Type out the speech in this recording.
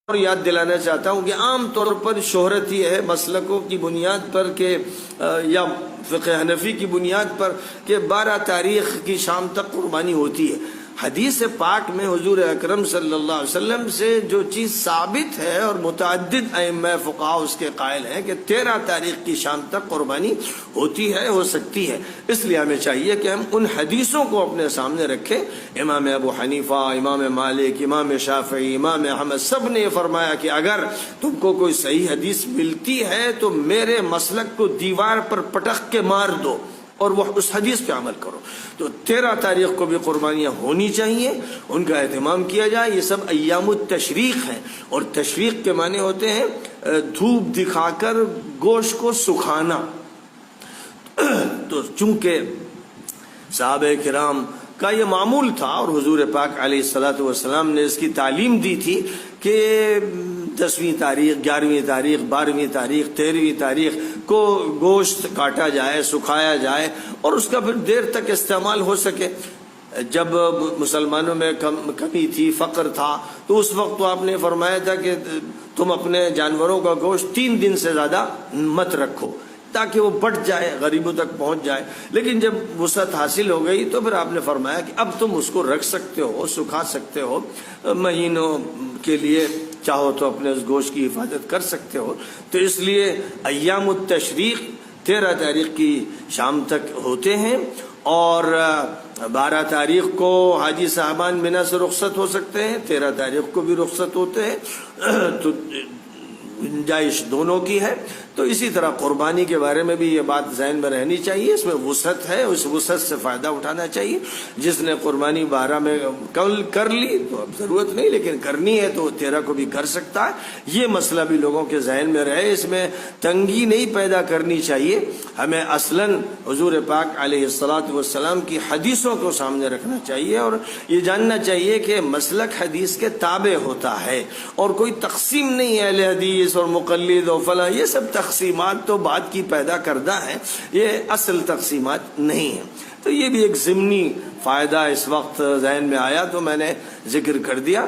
اور یاد دلانا چاہتا ہوں کہ عام طور پر شہرت یہ ہے مسلکوں کی بنیاد پر کہ یا فقہ حنفی کی بنیاد پر کہ 12 تاریخ کی شام تک قربانی ہوتی ہے۔ حدیث پاک میں حضور اکرم صلی اللہ علیہ وسلم سے جو چیز ثابت ہے اور متعدد ائمہ فقہاء اس کے قائل ہیں کہ 13 تاریخ کی شام تک قربانی ہوتی ہے، ہو سکتی ہے۔ اس لیے ہمیں چاہیے کہ ہم ان حدیثوں کو اپنے سامنے رکھیں۔ امام ابو حنیفہ، امام مالک، امام شافعی، امام احمد سب نے یہ فرمایا کہ اگر تم کو کوئی صحیح حدیث ملتی ہے تو میرے مسلک کو دیوار پر پٹخ کے مار دو اور وہ اس حدیث پہ عمل کرو۔ تو 13 تاریخ کو بھی قربانیاں ہونی چاہیے، ان کا اہتمام کیا جائے۔ یہ سب ایام التشریق ہیں، اور تشریق کے معنی ہوتے ہیں دھوپ دکھا کر گوشت کو سکھانا۔ تو چونکہ صحابہ کرام کا یہ معمول تھا اور حضور پاک علیہ الصلوۃ والسلام نے اس کی تعلیم دی تھی کہ 10ویں تاریخ، 11ویں تاریخ، 12ویں تاریخ، 13ویں تاریخ کو گوشت کاٹا جائے، سکھایا جائے اور اس کا پھر دیر تک استعمال ہو سکے۔ جب مسلمانوں میں کمی تھی، فقر تھا، تو اس وقت تو آپ نے فرمایا تھا کہ تم اپنے جانوروں کا گوشت 3 دن سے زیادہ مت رکھو تاکہ وہ بٹ جائے، غریبوں تک پہنچ جائے۔ لیکن جب وسعت حاصل ہو گئی تو پھر آپ نے فرمایا کہ اب تم اس کو رکھ سکتے ہو، سکھا سکتے ہو، مہینوں کے لیے چاہو تو اپنے اس گوشت کی حفاظت کر سکتے ہو۔ تو اس لیے ایام التشریق 13 تاریخ کی شام تک ہوتے ہیں، اور 12 تاریخ کو حاجی صاحبان مینا سے رخصت ہو سکتے ہیں، 13 تاریخ کو بھی رخصت ہوتے ہیں، تو گنجائش دونوں کی ہے۔ تو اسی طرح قربانی کے بارے میں بھی یہ بات ذہن میں رہنی چاہیے، اس میں وسعت ہے، اس وسعت سے فائدہ اٹھانا چاہیے۔ جس نے قربانی 12 میں کر لی تو اب ضرورت نہیں، لیکن کرنی ہے تو 13 کو بھی کر سکتا ہے۔ یہ مسئلہ بھی لوگوں کے ذہن میں رہے، اس میں تنگی نہیں پیدا کرنی چاہیے۔ ہمیں اصلاً حضور پاک علیہ الصلوۃ والسلام کی حدیثوں کو سامنے رکھنا چاہیے اور یہ جاننا چاہیے کہ مسلک حدیث کے تابع ہوتا ہے، اور کوئی تقسیم نہیں ہے اہل حدیث اور مقلد اور فلاں، یہ سب تقسیمات تو بعد کی پیدا کردہ ہیں، یہ اصل تقسیمات نہیں ہیں۔ تو یہ بھی ایک ضمنی فائدہ اس وقت ذہن میں آیا تو میں نے ذکر کر دیا۔